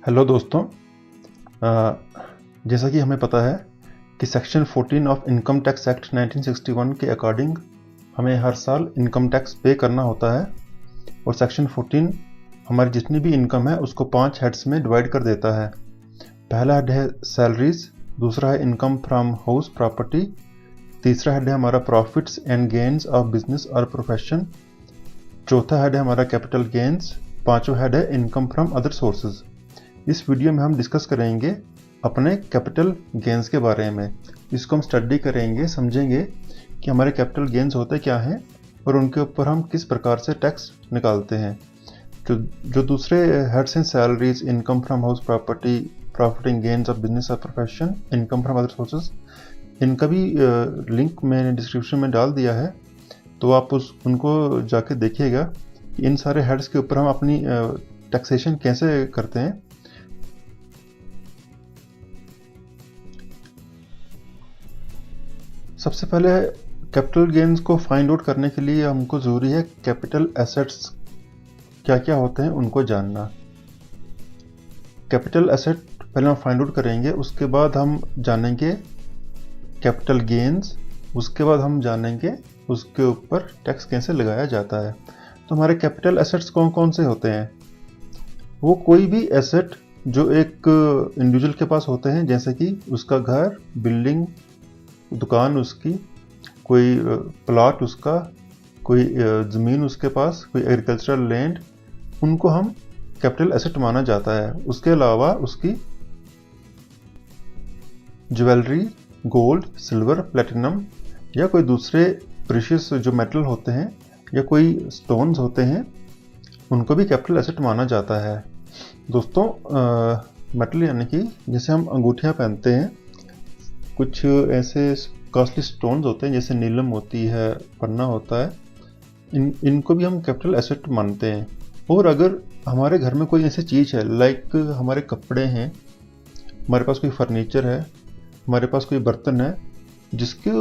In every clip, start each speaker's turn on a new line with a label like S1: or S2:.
S1: Hello दोस्तों। जैसा कि हमें पता है कि section 14 of income tax act 1961 के अकॉर्डिंग हमें हर साल इनकम टैक्स पे करना होता है और सेक्शन 14 हमारी जितनी भी इनकम है उसको 5 हेड्स में डिवाइड कर देता है। पहला हेड है सैलरीज, दूसरा है इनकम फ्रॉम हाउस प्रॉपर्टी, तीसरा हेड है हमारा profits and gains of business और प्रोफेशन, चौथा हेड है हमारा कैपिटल गेन्स, पांचवा हेड है इनकम फ्रॉम अदर सोर्सेज। इस वीडियो में हम डिस्कस करेंगे अपने कैपिटल गेन्स के बारे में। इसको हम स्टडी करेंगे, समझेंगे कि हमारे कैपिटल गेन्स होते क्या हैं और उनके ऊपर हम किस प्रकार से टैक्स निकालते हैं। तो जो दूसरे हेड्स हैं salaries, income from house property, profit and gains of business और profession, income from other sources, इनका भी लिंक मैंने डिस्क्रिप्शन में डाल दिया है, तो आप उनको जाके देखिएगा कि इन सारे हेड्स के ऊपर हम अपनी टैक्सेशन कैसे करते हैं। सबसे पहले कैपिटल गेन्स को फाइंड आउट करने के लिए हमको ज़रूरी है कैपिटल एसेट्स क्या क्या होते हैं उनको जानना। कैपिटल एसेट पहले हम फाइंड आउट करेंगे, उसके बाद हम जानेंगे कैपिटल गेन्स, उसके बाद हम जानेंगे उसके ऊपर टैक्स कैसे लगाया जाता है। तो हमारे कैपिटल एसेट्स कौन कौन से होते हैं? वो कोई भी एसेट जो एक इंडिविजुअल के पास होते हैं, जैसे कि उसका घर, बिल्डिंग, दुकान उसकी, कोई प्लॉट उसका, कोई ज़मीन उसके पास, कोई एग्रीकल्चरल लैंड, उनको हम कैपिटल एसेट माना जाता है। उसके अलावा उसकी ज्वेलरी, गोल्ड, सिल्वर, प्लेटिनम या कोई दूसरे प्रीशियस जो मेटल होते हैं या कोई स्टोन्स होते हैं, उनको भी कैपिटल एसेट माना जाता है। दोस्तों, मेटल यानी कि जैसे हम अंगूठियाँ पहनते हैं, कुछ ऐसे कॉस्टली स्टोन्स होते हैं जैसे नीलम होती है, पन्ना होता है, इनको भी हम कैपिटल एसेट मानते हैं। और अगर हमारे घर में कोई ऐसी चीज़ है, लाइक हमारे कपड़े हैं, हमारे पास कोई फर्नीचर है, हमारे पास कोई बर्तन है, जिसके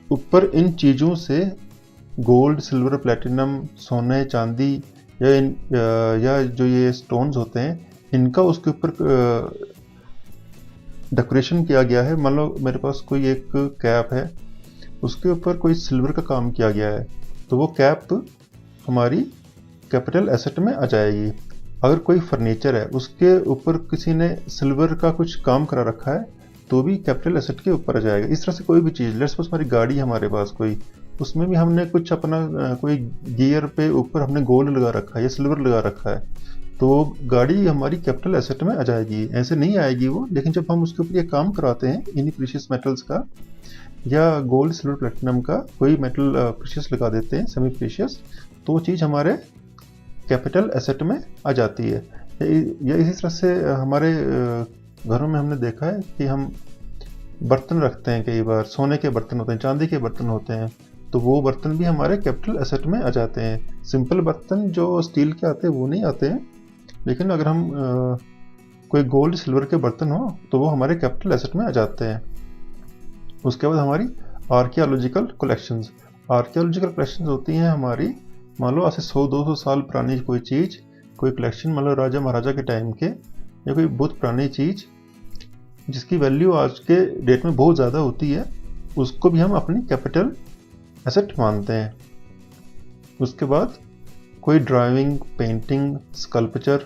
S1: ऊपर इन चीज़ों से गोल्ड, सिल्वर, प्लेटिनम, सोने, चांदी या जो ये स्टोन्स होते हैं, इनका उसके ऊपर डेकोरेशन किया गया है। मान लो मेरे पास कोई एक कैप है, उसके ऊपर कोई सिल्वर का काम किया गया है, तो वो कैप हमारी कैपिटल एसेट में आ जाएगी। अगर कोई फर्नीचर है, उसके ऊपर किसी ने सिल्वर का कुछ काम करा रखा है, तो भी कैपिटल एसेट के ऊपर आ जाएगा। इस तरह से कोई भी चीज़, लेट्स सपोज हमारी गाड़ी है हमारे पास कोई, उसमें भी हमने कुछ अपना कोई गियर पे ऊपर हमने गोल्ड लगा रखा है या सिल्वर लगा रखा है, तो गाड़ी हमारी कैपिटल एसेट में आ जाएगी। ऐसे नहीं आएगी वो, लेकिन जब हम उसके ऊपर ये काम कराते हैं इन्हीं प्रीशियस मेटल्स का या गोल्ड, सिल्वर, प्लेटिनम का कोई मेटल प्रीशियस लगा देते हैं, सेमी प्रीशियस, तो वो चीज़ हमारे कैपिटल एसेट में आ जाती है। या इसी तरह से हमारे घरों में हमने देखा है कि हम बर्तन रखते हैं, कई बार सोने के बर्तन होते हैं, चांदी के बर्तन होते हैं, तो वो बर्तन भी हमारे कैपिटल एसेट में आ जाते हैं। सिंपल बर्तन जो स्टील के आते हैं वो नहीं आते हैं, लेकिन अगर हम कोई गोल्ड, सिल्वर के बर्तन हो तो वो हमारे कैपिटल एसेट में आ जाते हैं। उसके बाद हमारी आर्कियोलॉजिकल कलेक्शंस। आर्कियोलॉजिकल कलेक्शंस होती हैं हमारी, मान लो आज से 100-200 साल पुरानी कोई चीज़, कोई कलेक्शन, मान लो राजा महाराजा के टाइम के, या कोई बहुत पुरानी चीज़ जिसकी वैल्यू आज के डेट में बहुत ज़्यादा होती है, उसको भी हम अपनी कैपिटल एसेट मानते हैं। उसके बाद कोई drawing, painting, sculpture,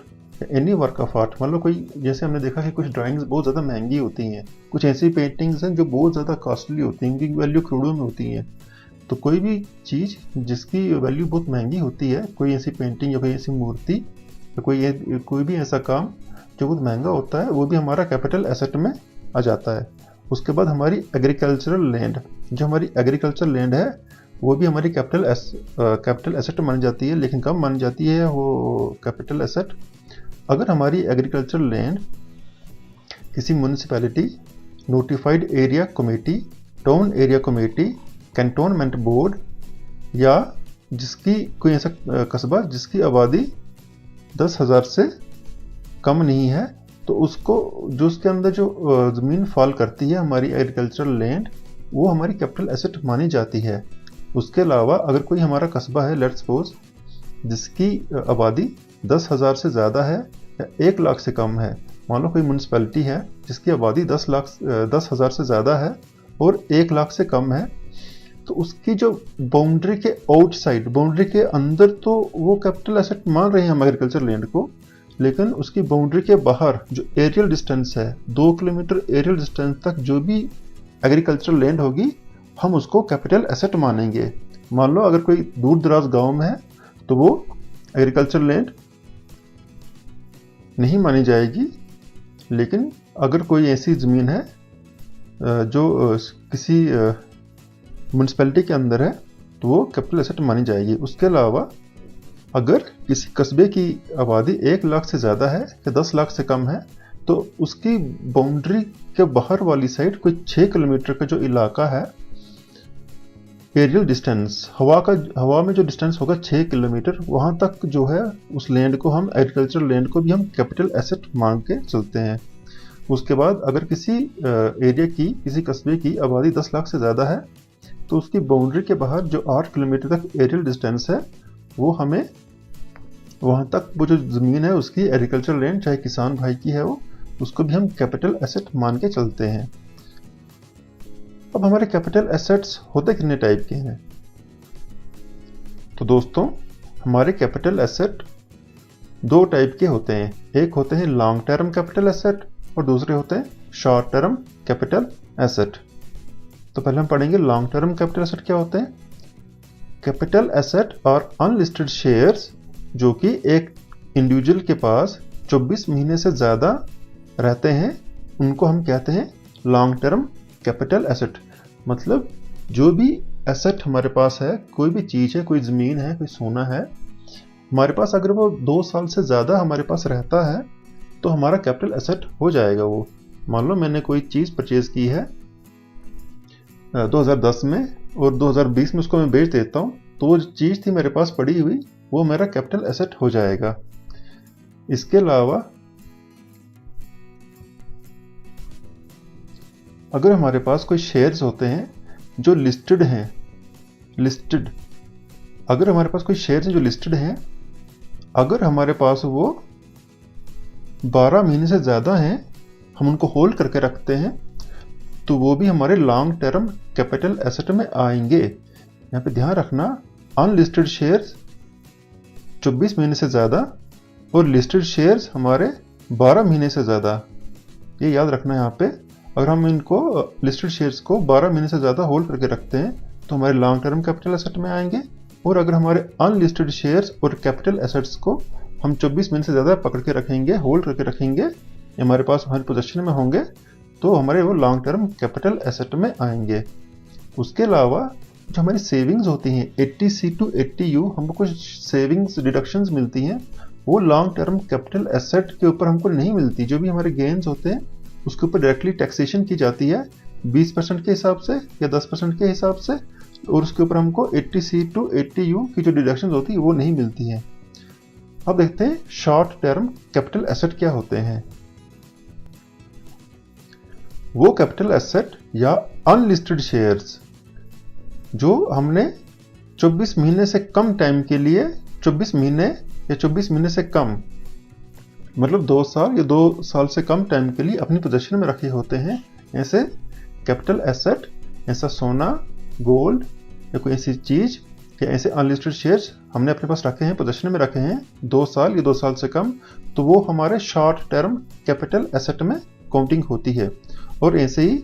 S1: any work of art, मतलब कोई, जैसे हमने देखा कि कुछ ड्राइंग्स बहुत ज़्यादा महंगी होती हैं, कुछ ऐसी पेंटिंग्स हैं जो बहुत ज़्यादा कॉस्टली होती हैं, उनकी वैल्यू करोड़ों में होती हैं। तो कोई भी चीज़ जिसकी वैल्यू बहुत महंगी होती है, कोई ऐसी पेंटिंग या कोई ऐसी मूर्ति या कोई भी ऐसा काम जो बहुत महंगा होता है, वो भी हमारा कैपिटल एसेट में आ जाता है। उसके बाद हमारी एग्रीकल्चरल लैंड, जो हमारी एग्रीकल्चरल लैंड है, वो भी हमारी कैपिटल एसेट मानी जाती है। लेकिन कब मानी जाती है वो कैपिटल एसेट? अगर हमारी एग्रीकल्चरल लैंड किसी municipality, notified area committee, town area committee, cantonment board या जिसकी कोई ऐसा कस्बा जिसकी आबादी 10,000 से कम नहीं है, तो उसको जो उसके अंदर जो ज़मीन फॉल करती है हमारी एग्रीकल्चरल लैंड, वो हमारी कैपिटल एसेट मानी जाती है। उसके अलावा अगर कोई हमारा कस्बा है, लेट्स सपोज, जिसकी आबादी 10,000 से ज़्यादा है या 1 लाख से कम है, मान लो कोई म्यूनसिपैलिटी है जिसकी आबादी 10,000 से ज़्यादा है और 1 लाख से कम है, तो उसकी जो बाउंड्री के आउटसाइड, बाउंड्री के अंदर तो वो कैपिटल एसेट मान रहे हैं हम एग्रीकल्चर लैंड को, लेकिन उसकी बाउंड्री के बाहर जो एरियल डिस्टेंस है 2 किलोमीटर एरियल डिस्टेंस तक जो भी एग्रीकल्चर लैंड होगी हम उसको कैपिटल एसेट मानेंगे। मान लो अगर कोई दूर दराज गांव में है तो वो एग्रीकल्चर लैंड नहीं मानी जाएगी, लेकिन अगर कोई ऐसी ज़मीन है जो किसी म्यूनसिपैलिटी के अंदर है तो वो कैपिटल एसेट मानी जाएगी। उसके अलावा अगर किसी कस्बे की आबादी 1 लाख से ज़्यादा है या 10 लाख से कम है तो उसकी बाउंड्री के बाहर वाली साइड कोई 6 किलोमीटर का जो इलाका है, एरियल डिस्टेंस हवा में जो डिस्टेंस होगा 6 किलोमीटर, वहाँ तक जो है उस लैंड को हम एग्रीकल्चर लैंड को भी हम कैपिटल एसेट मान के चलते हैं। उसके बाद अगर किसी एरिया की, किसी कस्बे की आबादी 10 लाख से ज़्यादा है तो उसकी बाउंड्री के बाहर जो 8 किलोमीटर तक एरियल डिस्टेंस है वो हमें वहाँ तक वो जो ज़मीन है उसकी एग्रीकल्चर लैंड चाहे किसान भाई की है वो, उसको भी हम कैपिटल एसेट मान के चलते हैं। अब हमारे कैपिटल एसेट्स होते कितने टाइप के हैं? तो दोस्तों हमारे कैपिटल एसेट 2 टाइप के होते हैं, एक होते हैं लॉन्ग टर्म कैपिटल एसेट और दूसरे होते हैं शॉर्ट टर्म कैपिटल एसेट। तो पहले हम पढ़ेंगे लॉन्ग टर्म कैपिटल एसेट क्या होते हैं। कैपिटल एसेट और अनलिस्टेड शेयर्स जो कि एक इंडिविजुअल के पास 24 महीने से ज़्यादा रहते हैं उनको हम कहते हैं लॉन्ग टर्म कैपिटल एसेट। मतलब जो भी एसेट हमारे पास है, कोई भी चीज़ है, कोई ज़मीन है, कोई सोना है, हमारे पास अगर वो 2 साल से ज़्यादा हमारे पास रहता है तो हमारा कैपिटल एसेट हो जाएगा वो। मान लो मैंने कोई चीज़ परचेज की है 2010 में और 2020 में उसको मैं बेच देता हूँ तो वो चीज़ थी मेरे पास पड़ी हुई, वो मेरा कैपिटल एसेट हो जाएगा। इसके अलावा अगर हमारे पास कोई शेयर्स होते हैं जो लिस्टेड हैं, अगर हमारे पास कोई शेयर्स हैं जो लिस्टेड हैं, अगर हमारे पास वो 12 महीने से ज़्यादा हैं, हम उनको होल्ड करके रखते हैं तो वो भी हमारे लॉन्ग टर्म कैपिटल एसेट में आएंगे। यहाँ पे ध्यान रखना, अनलिस्टेड शेयर्स 24 महीने से ज़्यादा और लिस्टेड शेयर्स हमारे 12 महीने से ज़्यादा, ये याद रखना है यहाँ पे। अगर हम इनको लिस्टेड शेयर्स को 12 महीने से ज़्यादा होल्ड करके रखते हैं तो हमारे लॉन्ग टर्म कैपिटल एसेट में आएंगे, और अगर हमारे अनलिस्टेड शेयर्स और कैपिटल एसेट्स को हम 24 महीने से ज़्यादा पकड़ के रखेंगे, होल्ड करके रखेंगे, हमारे पास हमारे पोजीशन में होंगे तो हमारे वो लॉन्ग टर्म कैपिटल एसेट में आएंगे। उसके अलावा जो हमारी सेविंग्स होती हैं 80C to 80U, हमको कुछ सेविंग्स डिडक्शंस मिलती हैं, वो लॉन्ग टर्म कैपिटल एसेट के ऊपर हमको नहीं मिलती। जो भी हमारे गेन्स होते हैं उसके ऊपर डायरेक्टली टैक्सेशन की जाती है 20% के हिसाब से या 10% के हिसाब से, और उसके ऊपर हमको 80C to 80U की जो डिडक्शंस होती है वो नहीं मिलती हैं। अब देखते हैं शॉर्ट टर्म कैपिटल एसेट क्या होते हैं। वो कैपिटल एसेट या अनलिस्टेड शेयर्स जो हमने 24 महीने से कम टाइम के लिए, 24 महीने या 24 महीने से कम मतलब 2 साल या 2 साल से कम टाइम के लिए अपनी पोजीशन में रखे होते हैं, ऐसे कैपिटल एसेट, ऐसा सोना, गोल्ड या कोई ऐसी चीज़ या ऐसे अनलिस्टेड शेयर्स हमने अपने पास रखे हैं, पोजीशन में रखे हैं 2 साल या 2 साल से कम, तो वो हमारे शॉर्ट टर्म कैपिटल एसेट में काउंटिंग होती है। और ऐसे ही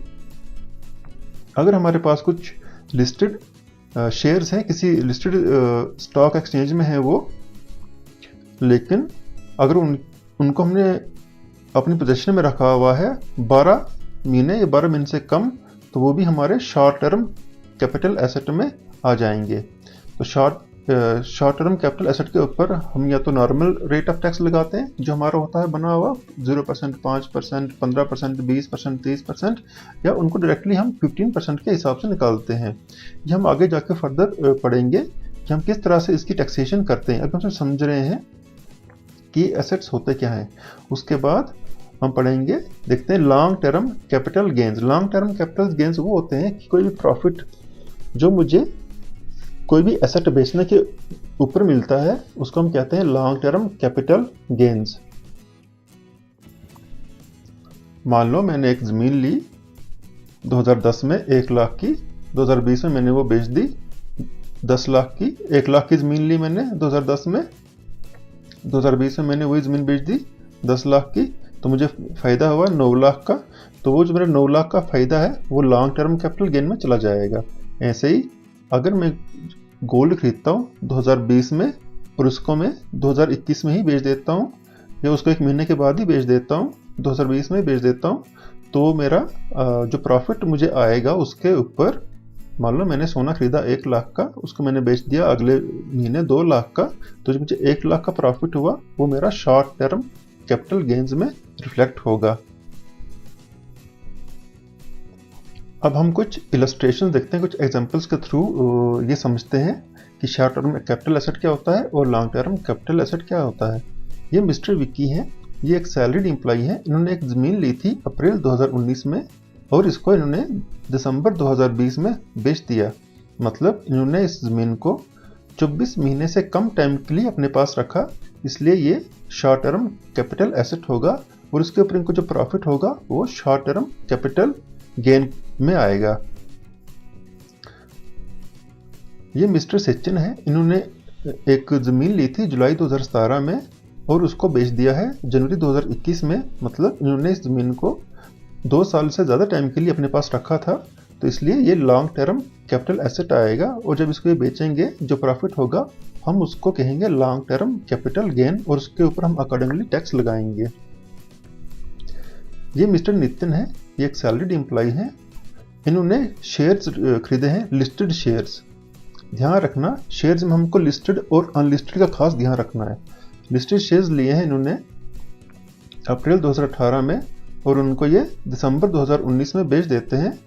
S1: अगर हमारे पास कुछ लिस्टेड शेयर्स हैं, किसी लिस्टेड स्टॉक एक्सचेंज में है वो, लेकिन अगर उनको हमने अपनी पोजीशन में रखा हुआ है 12 महीने या 12 महीने से कम, तो वो भी हमारे शॉर्ट टर्म कैपिटल एसेट में आ जाएंगे। तो शॉर्ट टर्म कैपिटल एसेट के ऊपर हम या तो नॉर्मल रेट ऑफ टैक्स लगाते हैं जो हमारा होता है बना हुआ 0%, 5%, 15%, 20%, 30%, या उनको डायरेक्टली हम 15% के हिसाब से निकालते हैं। ये हम आगे जाके फर्दर पढ़ेंगे कि हम किस तरह से इसकी टैक्सेशन करते हैं। अभी हम समझ रहे हैं कि एसेट्स होते क्या हैं, उसके बाद हम पढ़ेंगे, देखते हैं long term capital gains. Long term capital gains वो होते हैं कि कोई भी प्रॉफिट जो मुझे कोई भी एसेट बेचने के ऊपर मिलता है उसको हम कहते हैं लॉन्ग टर्म कैपिटल गेन्स। मान लो मैंने एक ज़मीन ली 2010 में 1 लाख की, 2020 में मैंने वो बेच दी 10 लाख की। 1 लाख की ज़मीन ली मैंने 2010 में, 2020 में मैंने वही ज़मीन बेच दी 10 लाख की, तो मुझे फ़ायदा हुआ 9 लाख का। तो वो जो मेरा 9 लाख का फ़ायदा है वो लॉन्ग टर्म कैपिटल गेन में चला जाएगा। ऐसे ही अगर मैं गोल्ड खरीदता हूँ 2020 में और उसको मैं 2021 में ही बेच देता हूँ, या उसको 1 महीने के बाद ही बेच देता हूँ, 2020 में बेच देता हूँ, तो मेरा जो प्रॉफिट मुझे आएगा उसके ऊपर, मान लो मैंने सोना खरीदा 1 लाख का, उसको मैंने बेच दिया अगले महीने 2 लाख का, तो जो मुझे 1 लाख का प्रॉफिट हुआ वो मेरा शॉर्ट टर्म कैपिटल गेन्स में रिफ्लेक्ट होगा। अब हम कुछ इलस्ट्रेशन देखते हैं, कुछ एग्जांपल्स के थ्रू ये समझते हैं कि शॉर्ट टर्म कैपिटल एसेट क्या होता है और लॉन्ग टर्म कैपिटल एसेट क्या होता है। ये मिस्टर विक्की हैं, ये एक सैलरीड एम्प्लॉई है। इन्होंने एक ज़मीन ली थी अप्रैल 2019 में और इसको इन्होंने दिसंबर 2020 में बेच दिया। मतलब इन्होंने इस ज़मीन को 24 महीने से कम टाइम के लिए अपने पास रखा, इसलिए ये शॉर्ट टर्म कैपिटल एसेट होगा और इसके ऊपर इनको जो प्रॉफिट होगा वो शॉर्ट टर्म कैपिटल गेन में आएगा। ये मिस्टर सचिन है, इन्होंने एक ज़मीन ली थी जुलाई 2017 में और उसको बेच दिया है जनवरी 2021 में। मतलब इन्होंने इस ज़मीन को 2 साल से ज़्यादा टाइम के लिए अपने पास रखा था, तो इसलिए ये लॉन्ग टर्म कैपिटल एसेट आएगा और जब इसको ये बेचेंगे जो प्रॉफिट होगा हम उसको कहेंगे लॉन्ग टर्म कैपिटल गेन और उसके ऊपर हम अकॉर्डिंगली टैक्स लगाएंगे। ये मिस्टर नितिन है, ये एक सैलरीड एम्प्लॉई हैं। इन्होंने शेयर्स खरीदे हैं, लिस्टेड शेयर्स। ध्यान रखना शेयर्स में हमको लिस्टेड और अनलिस्टेड का खास ध्यान रखना है। लिस्टेड शेयर्स लिए हैं इन्होंने अप्रैल 2018 में और उनको ये दिसंबर 2019 में बेच देते हैं।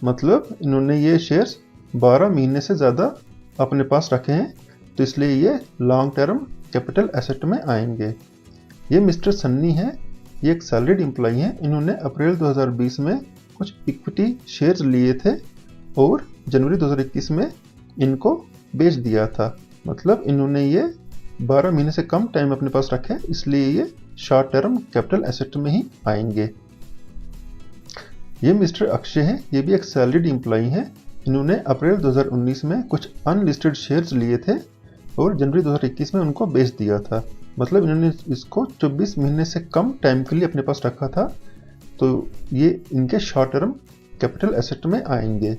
S1: मतलब इन्होंने ये शेयर्स 12 महीने से ज़्यादा अपने पास रखे हैं, तो इसलिए ये लॉन्ग टर्म कैपिटल एसेट में आएंगे। ये मिस्टर सन्नी है, ये एक सैलरीड एम्प्लॉई हैं। इन्होंने अप्रैल 2020 में कुछ इक्विटी शेयर्स लिए थे और जनवरी 2021 में इनको बेच दिया था। मतलब इन्होंने ये 12 महीने से कम टाइम अपने पास रखे, इसलिए ये शॉर्ट टर्म कैपिटल एसेट में ही आएंगे। ये मिस्टर अक्षय हैं, ये भी एक सैलरीड एम्प्लॉई हैं। इन्होंने अप्रैल 2019 में कुछ अनलिस्टेड शेयर्स लिए थे और जनवरी 2021 में उनको बेच दिया था। मतलब इन्होंने इसको 24 महीने से कम टाइम के लिए अपने पास रखा था, तो ये इनके शॉर्ट टर्म कैपिटल एसेट में आएंगे।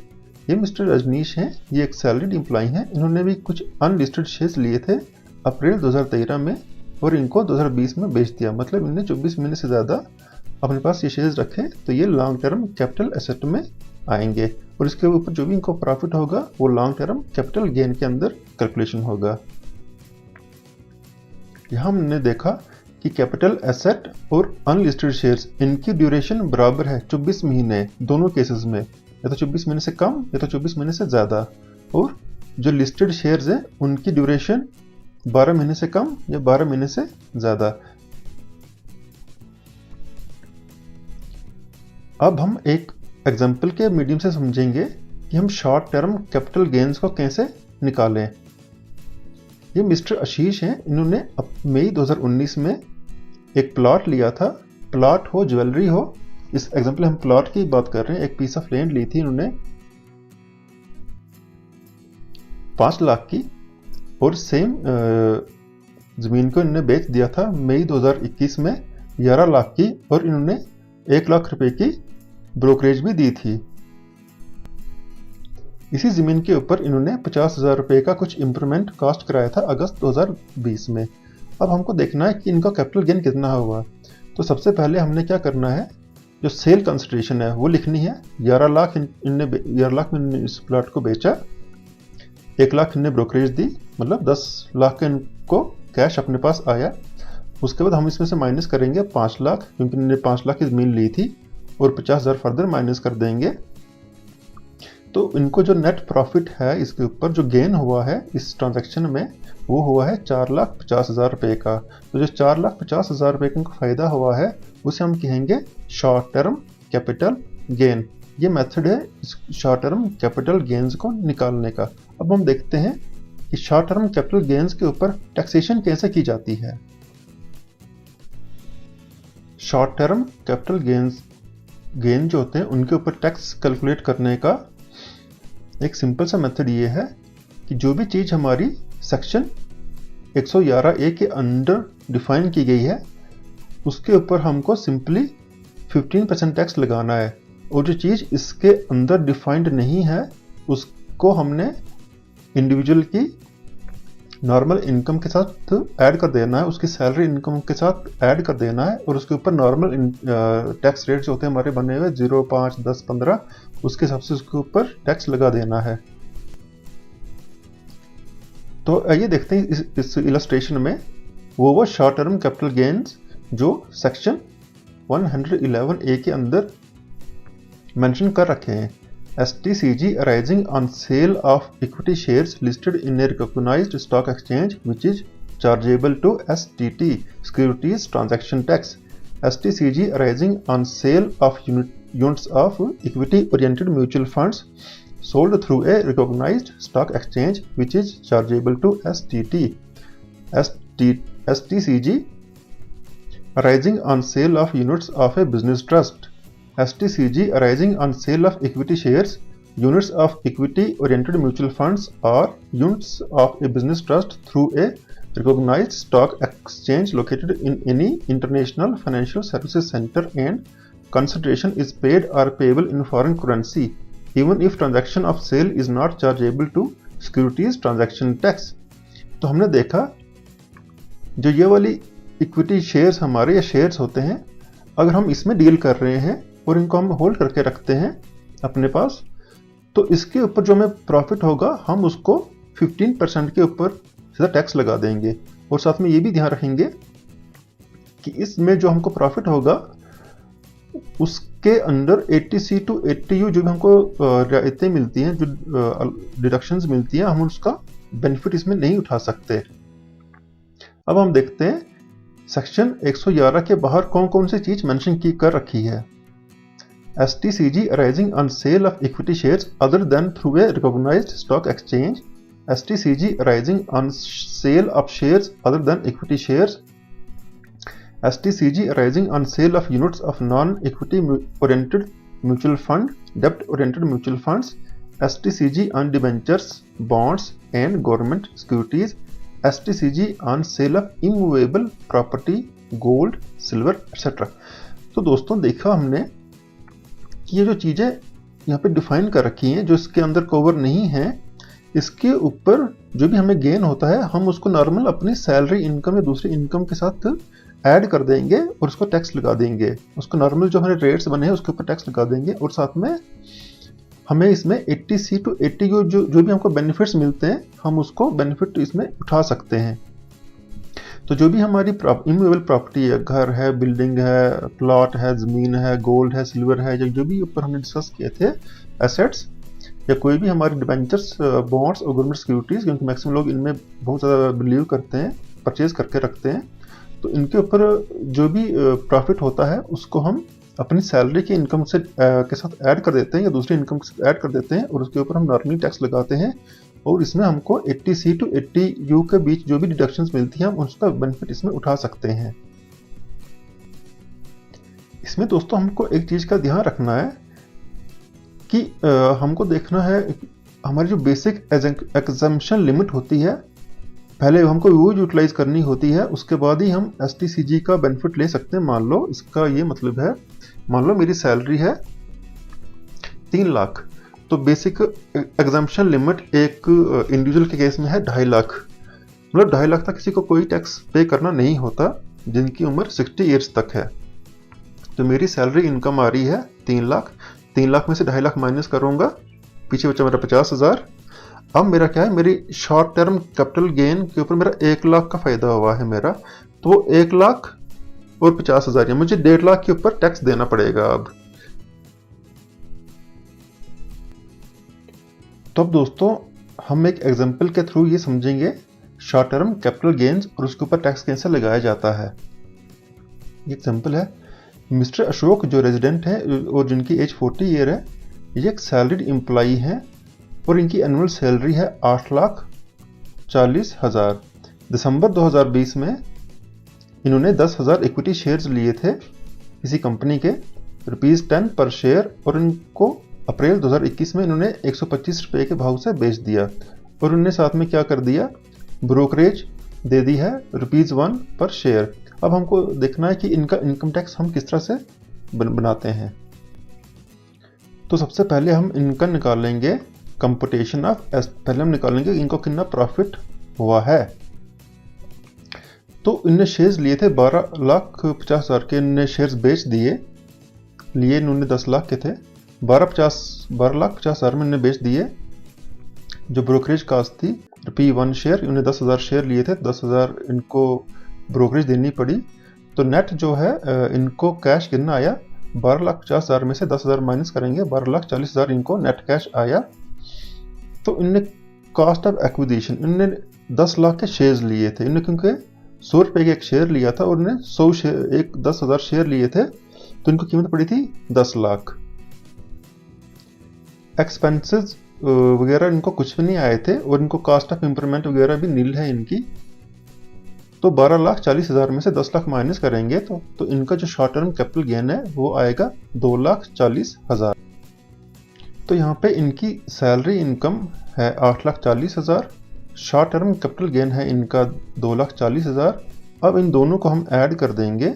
S1: ये मिस्टर रजनीश हैं, ये एक सैलरीड एम्प्लॉई हैं। इन्होंने भी कुछ अनलिस्टेड शेयर्स लिए थे अप्रैल 2013 में और इनको 2020 में बेच दिया। मतलब इन्होंने 24 महीने से ज़्यादा अपने पास ये शेयर्स रखे, तो ये लॉन्ग टर्म कैपिटल एसेट में आएंगे और इसके ऊपर जो भी इनको प्रॉफिट होगा वो लॉन्ग टर्म कैपिटल गेन के अंदर कैलकुलेशन होगा। यहाँ हमने देखा कि कैपिटल एसेट और अनलिस्टेड शेयर्स इनकी ड्यूरेशन बराबर है 24 महीने दोनों केसेस में, या तो 24 महीने से कम या तो 24 महीने से ज़्यादा। और जो लिस्टेड शेयर्स हैं उनकी ड्यूरेशन 12 महीने से कम या 12 महीने से ज़्यादा। अब हम एक एग्जाम्पल के मीडियम से समझेंगे कि हम शॉर्ट टर्म कैपिटल गेन्स को कैसे निकालें। ये मिस्टर आशीष हैं, इन्होंने मई 2019 में एक प्लॉट लिया था। प्लॉट हो ज्वेलरी हो, इस एग्जाम्पल हम प्लॉट की बात कर रहे हैं। एक पीस ऑफ लैंड ली थी इन्होंने 5 लाख की और सेम ज़मीन को इन्होंने बेच दिया था मई 2021 में 11 लाख की और इन्होंने 1 लाख रुपए की ब्रोकरेज भी दी थी। इसी ज़मीन के ऊपर इन्होंने 50,000 रुपये का कुछ इम्प्रूवमेंट कॉस्ट कराया था अगस्त 2020 में। अब हमको देखना है कि इनका कैपिटल गेन कितना हुआ। तो सबसे पहले हमने क्या करना है, जो सेल कंसिडरेशन है वो लिखनी है। 11 लाख में इन्होंने इस प्लॉट को बेचा, 1 लाख इन्होंने ब्रोकरेज दी, मतलब 10 लाख का इनको कैश अपने पास आया। उसके बाद हम इसमें से माइनस करेंगे 5 लाख, क्योंकि इन्होंने 5 लाख की ज़मीन ली थी, और 50,000 फर्दर माइनस कर देंगे। तो इनको जो नेट प्रॉफिट है इसके ऊपर जो गेन हुआ है इस ट्रांजैक्शन में वो हुआ है 4,50,000 रुपये का। तो जो 4,50,000 रुपये का फ़ायदा हुआ है उसे हम कहेंगे शॉर्ट टर्म कैपिटल गेन। ये मेथड है शॉर्ट टर्म कैपिटल गेन्स को निकालने का। अब हम देखते हैं कि शॉर्ट टर्म कैपिटल गेन्स के ऊपर टैक्सेशन कैसे की जाती है। Short term capital gains gain जो होते हैं उनके ऊपर टैक्स कैलकुलेट करने का एक सिंपल सा मेथड ये है कि जो भी चीज़ हमारी सेक्शन 111A के अंडर डिफाइन की गई है उसके ऊपर हमको सिंपली 15% टैक्स लगाना है, और जो चीज़ इसके अंदर डिफाइंड नहीं है उसको हमने इंडिविजुअल की नॉर्मल इनकम के साथ ऐड कर देना है, उसकी सैलरी इनकम के साथ ऐड कर देना है, और उसके ऊपर नॉर्मल टैक्स रेट जो होते हैं हमारे बने हुए 0, 5, 10, 15 उसके हिसाब से उसके ऊपर टैक्स लगा देना है। तो आइए देखते हैं इस इलस्ट्रेशन में वो शॉर्ट टर्म कैपिटल गेन्स जो सेक्शन 111A के अंदर मेंशन कर रखे हैं। STCG arising on sale of equity shares listed in a recognized stock exchange which is chargeable to STT Securities Transaction Tax. STCG arising on sale of units of equity oriented mutual funds sold through a recognized stock exchange which is chargeable to STT. STCG arising on sale of units of a business trust. STCG arising on sale of equity shares, units of equity-oriented mutual funds or units of a business trust through a recognized stock exchange located in any international financial services center and consideration is paid or payable in foreign currency, even if transaction of sale is not chargeable to securities transaction tax. तो हमने देखा जो ये वाली equity shares हमारे या shares होते हैं, अगर हम इसमें डील कर रहे हैं और इनको हम होल्ड करके रखते हैं अपने पास, तो इसके ऊपर जो हमें प्रॉफिट होगा हम उसको 15% के ऊपर सीधा टैक्स लगा देंगे, और साथ में ये भी ध्यान रखेंगे कि इसमें जो हमको प्रॉफिट होगा उसके अंडर 80C to 80U जो भी हमको रियायतें मिलती हैं, जो डिडक्शंस मिलती हैं, हम उसका बेनिफिट इसमें नहीं उठा सकते। अब हम देखते हैं सेक्शन 111 के बाहर कौन कौन सी चीज मेंशन की कर रखी है। STCG arising on sale of equity shares other than through a recognized stock exchange. STCG arising on sale of shares other than equity shares. STCG arising on sale of units of non-equity oriented mutual fund, debt oriented mutual funds. STCG on debentures, bonds and government securities. STCG on sale of immovable property, gold, silver, etc. तो दोस्तों देखा हमने कि ये जो चीज़ें यहाँ पे डिफाइन कर रखी हैं जो इसके अंदर कवर नहीं है, इसके ऊपर जो भी हमें गेन होता है हम उसको नॉर्मल अपनी सैलरी इनकम या दूसरी इनकम के साथ ऐड कर देंगे और उसको टैक्स लगा देंगे। उसको नॉर्मल जो हमारे रेट्स बने हैं उसके ऊपर टैक्स लगा देंगे, और साथ में हमें इसमें 80C to 80U जो भी हमको बेनिफिट्स मिलते हैं हम उसको बेनिफिट इसमें उठा सकते हैं। तो जो भी हमारी इमूवेबल प्रॉपर्टी है, घर है, बिल्डिंग है, प्लॉट है, ज़मीन है, गोल्ड है, सिल्वर है, जो भी ऊपर हमने डिस्कस किए थे एसेट्स, या कोई भी हमारे डिबेंचर्स, बॉन्ड्स और गवर्नमेंट सिक्योरिटीज़, क्योंकि मैक्सिमम लोग इनमें बहुत ज़्यादा बिलीव करते हैं, परचेज करके रखते हैं, तो इनके ऊपर जो भी प्रॉफिट होता है उसको हम अपनी सैलरी की इनकम से के साथ ऐड कर देते हैं या दूसरी इनकम के साथ ऐड कर देते हैं, और उसके ऊपर हम नॉर्मली टैक्स लगाते हैं, और इसमें हमको 80C to 80U के बीच जो भी डिडक्शंस मिलती हैं हम उसका बेनिफिट इसमें उठा सकते हैं। इसमें दोस्तों हमको एक चीज़ का ध्यान रखना है कि हमको देखना है हमारी जो बेसिक एग्जम्पशन लिमिट होती है पहले हमको वो यूटिलाइज करनी होती है, उसके बाद ही हम STCG का बेनिफिट ले सकते हैं। मान लो इसका ये मतलब है, मान लो मेरी सैलरी है 3 लाख, तो बेसिक एग्जम्पशन लिमिट एक इंडिविजुअल के केस में है 2.5 लाख, मतलब 2.5 लाख तक किसी को कोई टैक्स पे करना नहीं होता जिनकी उम्र 60 ईयर्स तक है। तो मेरी सैलरी इनकम आ रही है 3 लाख, 3 लाख में से 2.5 लाख माइनस करूंगा, पीछे बचा मेरा 50,000। अब मेरा क्या है, मेरी शॉर्ट टर्म कैपिटल गेन के ऊपर मेरा 1 लाख का फायदा हुआ है मेरा, तो वो 1 लाख और 50,000 मुझे 1.5 लाख के ऊपर टैक्स देना पड़ेगा अब। तो अब दोस्तों हम एक एग्जांपल के थ्रू ये समझेंगे शॉर्ट टर्म कैपिटल गेन्स और उसके ऊपर टैक्स कैसे लगाया जाता है। ये एग्जांपल है, मिस्टर अशोक जो रेजिडेंट हैं और जिनकी एज 40 ईयर है, ये एक सैलरीड एम्प्लॉई हैं और इनकी एनुअल सैलरी है 8,40,000। दिसंबर 2020 में इन्होंने 10,000 इक्विटी शेयर्स लिए थे किसी कंपनी के, ₹10 पर शेयर और इनको अप्रैल 2021 में इन्होंने 125 रुपये के भाव से बेच दिया। और उन्होंने साथ में क्या कर दिया, ब्रोकरेज दे दी है ₹1 पर शेयर। अब हमको देखना है कि इनका इनकम टैक्स हम किस तरह से बनाते हैं। तो सबसे पहले हम इनका निकालेंगे कंपुटेशन ऑफ, पहले हम निकालेंगे इनको कितना प्रॉफिट हुआ है। तो इनने शेयर्स लिए थे 12,50,000 के, इनने शेयर्स बेच दिए, लिए इन्होंने 10 लाख के थे, 12,50,000 में इन्होंने बेच दिए। जो ब्रोकरेज कास्ट थी ₹1 शेयर, इन्होंने 10,000 शेयर लिए थे, 10,000 इनको ब्रोकरेज देनी पड़ी। तो नेट जो है इनको कैश कितना आया, 12,50,000 में से 10,000 माइनस करेंगे, 12,40,000 इनको नेट कैश आया। तो इनने कॉस्ट ऑफ एक्विजिशन, इनने 10 लाख के शेयर्स लिए थे, इनने क्योंकि 100 रुपये का एक शेयर लिया था और इन्हें 10,000 शेयर लिए थे, तो इनको कीमत पड़ी थी 10 लाख। एक्सपेंसेस वगैरह इनको कुछ भी नहीं आए थे और इनको कॉस्ट ऑफ इम्प्रूवमेंट वगैरह भी नील है इनकी। तो 12,40,000 में से 10 लाख माइनस करेंगे तो इनका जो शॉर्ट टर्म कैपिटल गेन है वो आएगा 2,40,000। तो यहाँ पे इनकी सैलरी इनकम है 8,40,000, शॉर्ट टर्म कैपिटल गेन है इनका 2,40,000। अब इन दोनों को हम ऐड कर देंगे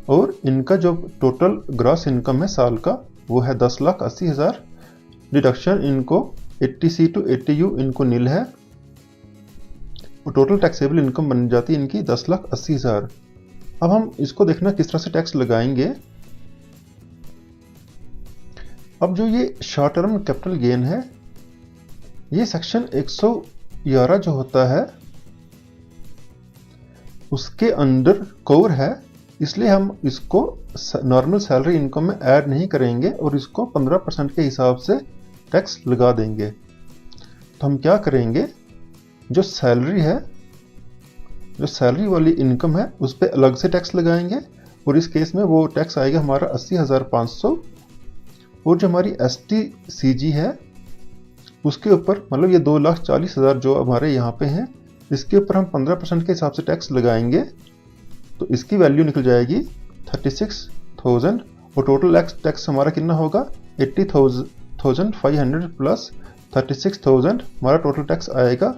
S1: और इनका जो टोटल ग्रॉस इनकम है साल का वो है 10,80,000। डिडक्शन इनको 80C to 80U इनको नील है और टोटल टैक्सेबल इनकम बन जाती है इनकी 10,80,000। अब हम इसको देखना किस तरह से टैक्स लगाएंगे। अब जो ये शॉर्ट टर्म कैपिटल गेन है, ये सेक्शन 111 जो होता है उसके अंडर कवर है, इसलिए हम इसको नॉर्मल सैलरी इनकम में ऐड नहीं करेंगे और इसको 15% के हिसाब से टैक्स लगा देंगे। तो हम क्या करेंगे, जो सैलरी है, जो सैलरी वाली इनकम है उस पर अलग से टैक्स लगाएंगे और इस केस में वो टैक्स आएगा हमारा 80,500। और जो हमारी STCG है उसके ऊपर, मतलब ये 2,40,000 जो हमारे यहाँ पे हैं, इसके ऊपर हम 15% के हिसाब से टैक्स लगाएंगे। तो इसकी वैल्यू निकल जाएगी 36,000 और टोटल टैक्स हमारा कितना होगा 80,500 प्लस 36,000, हमारा टोटल टैक्स आएगा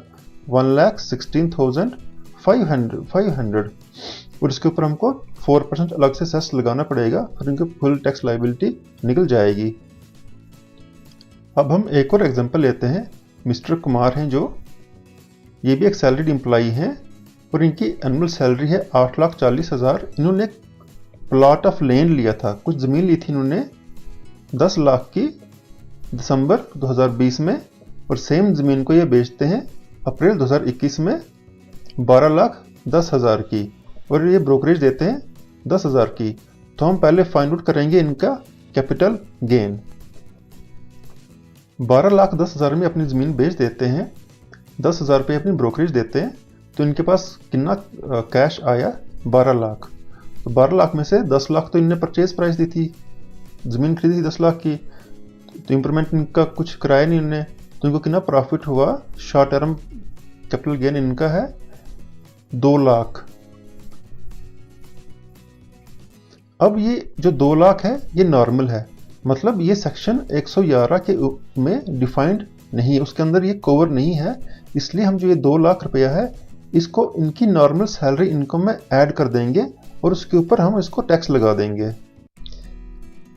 S1: 1,16,500। और इसके ऊपर हमको 4% अलग से सेस लगाना पड़ेगा, फिर इनकी फुल टैक्स लायबिलिटी निकल जाएगी। अब हम एक और एग्जांपल लेते हैं। मिस्टर कुमार हैं जो, ये भी एक सैलरीड एम्प्लॉई हैं और इनकी एनुअल सैलरी है 8,40,000। इन्होंने एक प्लॉट ऑफ लैंड लिया था, कुछ ज़मीन ली थी इन्होंने 10 लाख की दिसंबर 2020 में, और सेम ज़मीन को ये बेचते हैं अप्रैल 2021 में 12,10,000 की, और ये ब्रोकरेज देते हैं 10,000 की। तो हम पहले फाइंड आउट करेंगे इनका कैपिटल गेन। 12,10,000 में अपनी ज़मीन बेच देते हैं, 10,000 रुपये अपनी ब्रोकरेज देते हैं, तो इनके पास कितना कैश आया 12 लाख। तो 12 लाख में से 10 लाख तो इनने परचेज प्राइस दी थी, ज़मीन खरीदी थी 10 लाख की, तो इम्प्रूवमेंट इनका कुछ कराया नहीं इनने, तो इनको कितना प्रॉफिट हुआ, शॉर्ट टर्म कैपिटल गेन इनका है 2 लाख। अब ये जो 2 लाख है ये नॉर्मल है, मतलब ये सेक्शन 111 के में डिफाइंड नहीं है, उसके अंदर ये कवर नहीं है, इसलिए हम जो ये 2 लाख रुपया है इसको इनकी नॉर्मल सैलरी इनकम में ऐड कर देंगे और उसके ऊपर हम इसको टैक्स लगा देंगे।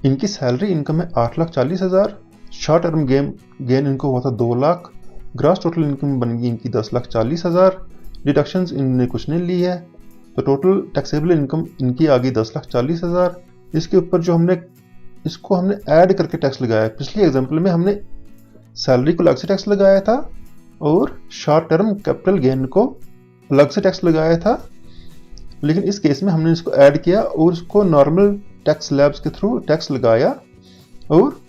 S1: इनकी सैलरी इनकम है 8,40,000, शॉर्ट टर्म गेन इनको हुआ था 2 लाख, ग्रॉस टोटल इनकम बन गई इनकी 10,40,000, डिडक्शंस इनने कुछ नहीं ली है, तो टोटल टैक्सेबल इनकम इनकी आ गई 10,40,000। इसके ऊपर जो इसको हमने ऐड करके टैक्स लगाया। पिछले एग्जाम्पल में हमने सैलरी को अलग से टैक्स लगाया था और शॉर्ट टर्म कैपिटल गेन को अलग से टैक्स लगाया था, लेकिन इस केस में हमने इसको ऐड किया और उसको नॉर्मल टैक्स स्लैब्स के थ्रू टैक्स लगाया और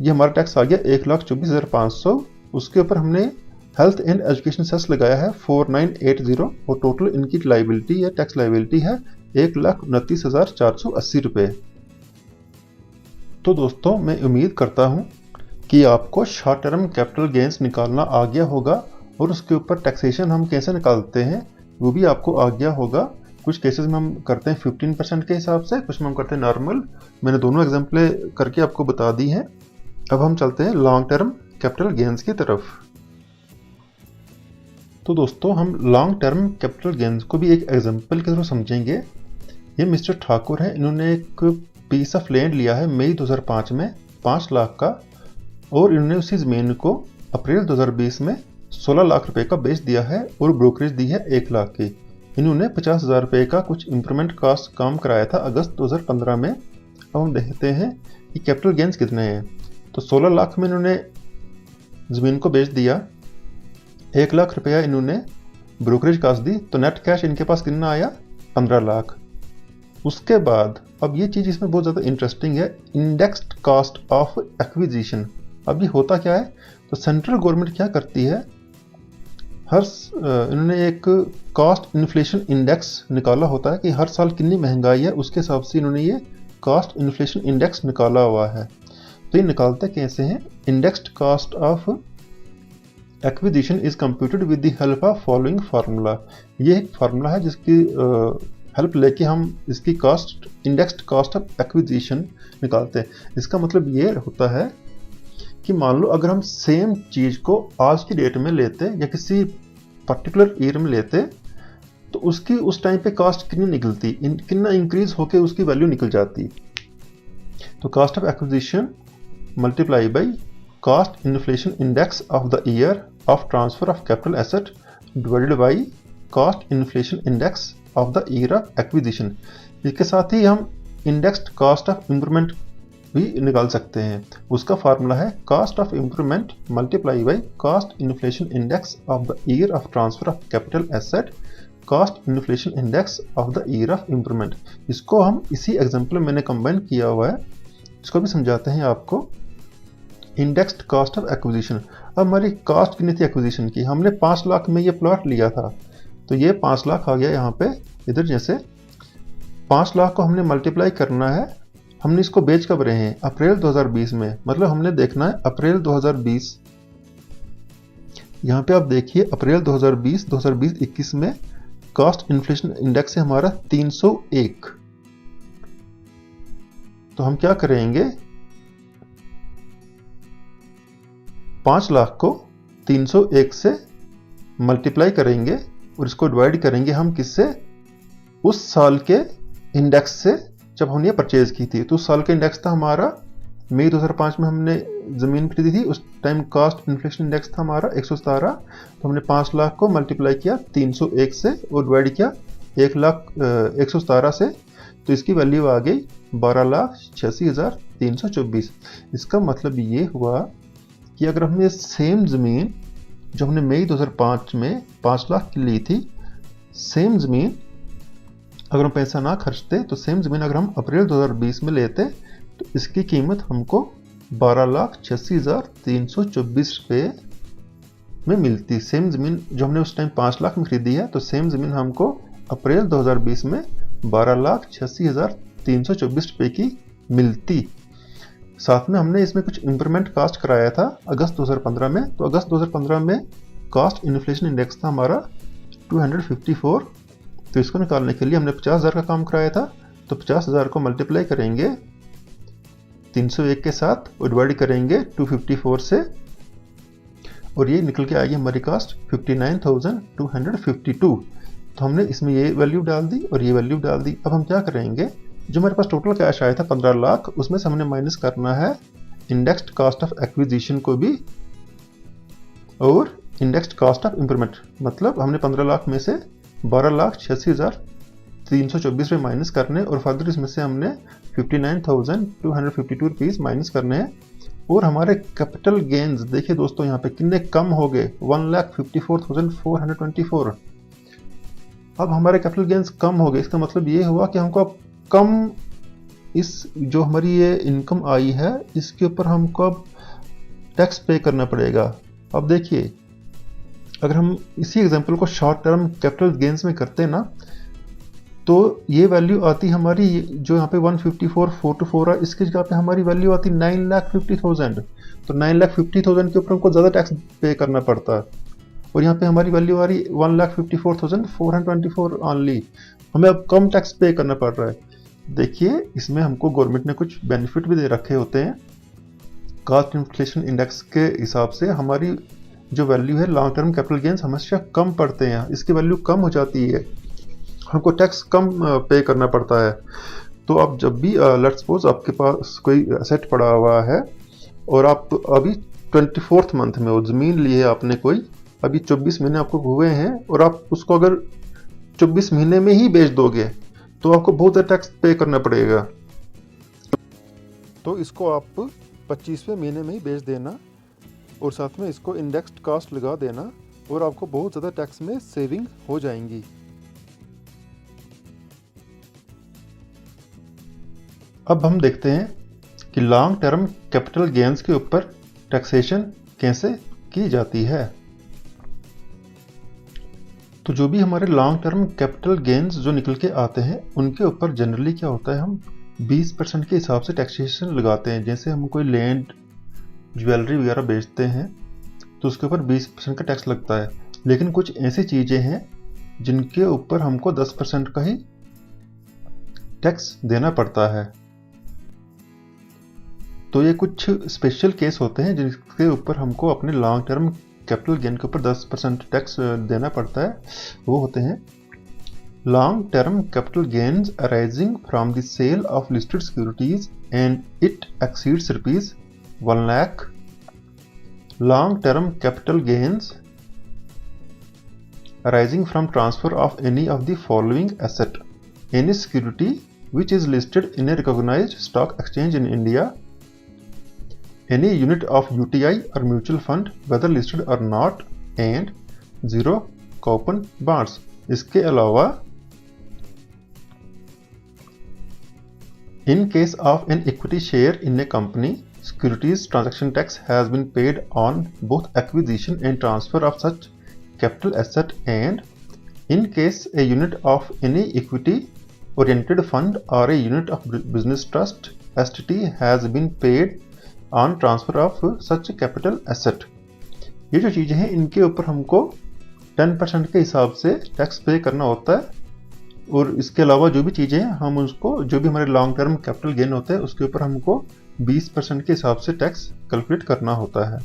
S1: ये हमारा टैक्स आ गया 1,24,500। उसके ऊपर हमने हेल्थ एंड एजुकेशन सेस लगाया है 4,980 और टोटल इनकी लाइबिलिटी या टैक्स लाइबिलिटी है 1,29,480 रुपये। तो दोस्तों मैं उम्मीद करता हूँ कि आपको शॉर्ट टर्म कैपिटल गेंस निकालना आ गया होगा और उसके ऊपर टैक्सेशन हम कैसे निकालते हैं वो भी आपको आ गया होगा। कुछ केसेस में हम करते हैं 15% के हिसाब से, कुछ में हम करते हैं नॉर्मल। मैंने दोनों एग्जाम्पलें करके आपको बता दी हैं। अब हम चलते हैं लॉन्ग टर्म कैपिटल गेंस की तरफ। तो दोस्तों हम लॉन्ग टर्म कैपिटल गेंस को भी एक एग्जाम्पल के थ्रू समझेंगे। ये मिस्टर ठाकुर है, इन्होंने एक पीस ऑफ लैंड लिया है मई 2005 में 5 लाख का, और इन्होंने उसी ज़मीन को अप्रैल 2020 में 16 लाख रुपए का बेच दिया है और ब्रोकरेज दी है 1 लाख की। इन्होंने 50,000 रुपये का कुछ इंप्रूवमेंट कास्ट काम कराया था अगस्त 2015 में। अब हम देखते हैं कि कैपिटल गेंस कितने हैं। तो 16 लाख में इन्होंने ज़मीन को बेच दिया, 1 लाख रुपया इन्होंने ब्रोकरेज कास्ट दी, तो नेट कैश इनके पास कितना आया 15 लाख। उसके बाद अब ये चीज़ इसमें बहुत ज़्यादा इंटरेस्टिंग है, इंडेक्स्ड कास्ट ऑफ एक्विजिशन। अब ये होता क्या है, तो सेंट्रल गवर्नमेंट क्या करती है, इन्होंने एक कास्ट इन्फ्लेशन इंडेक्स निकाला होता है कि हर साल कितनी महंगाई है, उसके हिसाब से इन्होंने ये कास्ट इन्फ्लेशन इंडेक्स निकाला हुआ है। तो ये निकालते कैसे हैं, indexed cost of acquisition is computed with the help of following formula. ये एक फार्मूला है जिसकी हेल्प लेके हम इसकी cost indexed cost of acquisition निकालते हैं। इसका मतलब ये होता है कि मान लो अगर हम सेम चीज़ को आज की डेट में लेते या किसी पर्टिकुलर ईयर में लेते, तो उसकी उस टाइम पे कास्ट कितनी निकलती, कितना इंक्रीज होके उसकी वैल्यू निकल जाती। तो cost of acquisition multiply by cost inflation index of the year of transfer of capital asset divided by cost inflation index of the year of acquisition. इसके साथ ही हम इंडेक्स्ड कास्ट ऑफ इंप्रूवमेंट भी निकाल सकते हैं। उसका फार्मूला है cost of improvement multiply by cost inflation index of the year of transfer of capital asset cost inflation index of the year of improvement. इसको हम इसी एग्जांपल में मैंने कंबाइन किया हुआ है, इसको भी समझाते हैं आपको। इंडेक्स्ड कास्ट ऑफ एक्विजिशन, अब हमारी कास्ट कितनी थी एक्विजिशन की, हमने 5 लाख में ये प्लॉट लिया था, तो ये 5 लाख आ गया यहाँ पे इधर। जैसे 5 लाख को हमने मल्टीप्लाई करना है, हमने इसको बेच कब रहे हैं, अप्रैल 2020 में, मतलब हमने देखना है अप्रैल 2020। यहाँ पे आप देखिए अप्रैल 2020, 2020-21 में कास्ट इन्फ्लेशन इंडेक्स है हमारा 301। तो हम क्या करेंगे, 5 लाख को 301 से मल्टीप्लाई करेंगे और इसको डिवाइड करेंगे हम किससे, उस साल के इंडेक्स से जब हमने ये परचेज की थी। तो उस साल का इंडेक्स था हमारा मई 2005 में हमने ज़मीन खरीदी थी, उस टाइम कास्ट इन्फ्लेशन इंडेक्स था हमारा 117। तो हमने 5 लाख को मल्टीप्लाई किया 301 से और डिवाइड किया 1,17,000 से, तो इसकी वैल्यू आ गई 12,86,324। इसका मतलब ये हुआ कि अगर हमने सेम ज़मीन जो हमने मई 2005 में 5 लाख की ली थी, सेम ज़मीन अगर हम पैसा ना खर्चते, तो सेम ज़मीन अगर हम अप्रैल 2020 में लेते, तो इसकी कीमत हमको 12,86,324 रुपये में मिलती। सेम ज़मीन जो हमने उस टाइम 5 लाख में खरीदी है, तो सेम ज़मीन हमको अप्रैल 2020 में 12,86,324 रुपये की मिलती। साथ में हमने इसमें कुछ इंप्रूवमेंट कास्ट कराया था अगस्त 2015 में। तो अगस्त 2015 में कास्ट इन्फ्लेशन इंडेक्स था हमारा 254। तो इसको निकालने के लिए हमने 50,000 का काम कराया था, तो 50,000 को मल्टीप्लाई करेंगे 301 के साथ और डिवाइड करेंगे 254 से, और ये निकल के आएगी हमारी कास्ट 59,252। तो हमने इसमें ये वैल्यू डाल दी और ये वैल्यू डाल दी। अब हम क्या करेंगे, जो हमारे पास टोटल कैश आया था 15 लाख, उसमें से हमने माइनस करना है इंडेक्स्ड कास्ट ऑफ एक्विजिशन को भी और इंडेक्स्ड कास्ट ऑफ इंप्रूवमेंट। मतलब हमने 15 लाख में से 12,86,324 रुपये माइनस करने और फर्दर इसमें से हमने 59,252 रुपीज़ माइनस करने हैं। और हमारे कैपिटल गेन्स देखिए दोस्तों यहाँ पे कितने कम हो गए, 1,54,424। अब हमारे कैपिटल गेन्स कम हो गए, इसका मतलब ये हुआ कि हमको अब कम इस जो हमारी ये इनकम आई है इसके ऊपर हमको अब टैक्स पे करना पड़ेगा। अब देखिए अगर हम इसी एग्जांपल को शॉर्ट टर्म कैपिटल गेन्स में करते हैं ना, तो ये वैल्यू आती हमारी जो यहाँ पे 154,424 है, इसकी जगह पे हमारी वैल्यू आती 9,50,000। तो 9,50,000 के ऊपर हमको ज़्यादा टैक्स पे करना पड़ता है, और यहाँ पे हमारी वैल्यू आ रही 1,54,424 ओनली। हमें अब कम टैक्स पे करना पड़ रहा है। देखिए इसमें हमको गवर्नमेंट ने कुछ बेनिफिट भी दे रखे होते हैं। कॉस्ट इन्फ्लेशन इंडेक्स के हिसाब से हमारी जो वैल्यू है लॉन्ग टर्म कैपिटल गेन्स हमेशा कम पड़ते हैं, इसकी वैल्यू कम हो जाती है, हमको टैक्स कम पे करना पड़ता है। तो आप जब भी लेट्स सपोज आपके पास कोई एसेट पड़ा हुआ है और आप अभी 24th मंथ में वो ज़मीन ली है आपने कोई, अभी 24 महीने आपको हुए हैं और आप उसको अगर 24 महीने में ही बेच दोगे तो आपको बहुत ज़्यादा टैक्स पे करना पड़ेगा। तो इसको आप 25वें महीने में ही बेच देना और साथ में इसको इंडेक्स्ड कॉस्ट लगा देना और आपको बहुत ज़्यादा टैक्स में सेविंग हो जाएंगी। अब हम देखते हैं कि लॉन्ग टर्म कैपिटल गेन्स के ऊपर टैक्सेशन कैसे की जाती है। तो जो भी हमारे लॉन्ग टर्म कैपिटल गेन्स जो निकल के आते हैं उनके ऊपर जनरली क्या होता है, हम 20% के हिसाब से टैक्सेशन लगाते हैं। जैसे हम कोई लैंड ज्वेलरी वगैरह बेचते हैं तो उसके ऊपर 20% का टैक्स लगता है, लेकिन कुछ ऐसी चीज़ें हैं जिनके ऊपर हमको 10% का ही टैक्स देना पड़ता है। तो ये कुछ स्पेशल केस होते हैं जिसके ऊपर हमको अपने लॉन्ग टर्म कैपिटल गेन के ऊपर 10% टैक्स देना पड़ता है। वो होते हैं long term capital gains arising from the sale of listed securities and it exceeds ₹1 lakh. Long term capital gains arising from transfer of any of the following asset: any security which is listed in a recognized stock exchange in India, any unit of UTI or mutual fund whether listed or not, and 0 coupon bonds। इसके अलावा in case of an equity share in a company, securities transaction tax has been paid on both acquisition and transfer of such capital asset, and in case a unit of any equity oriented fund or a unit of business trust STT has been paid on transfer of such capital asset। ये जो चीज़ें हैं इनके ऊपर हमको 10% के हिसाब से टैक्स पे करना होता है। और इसके अलावा जो भी चीज़ें हैं हम उसको जो भी हमारे लॉन्ग टर्म कैपिटल गेन होते हैं उसके ऊपर हमको 20% के हिसाब से टैक्स कैलकुलेट करना होता है।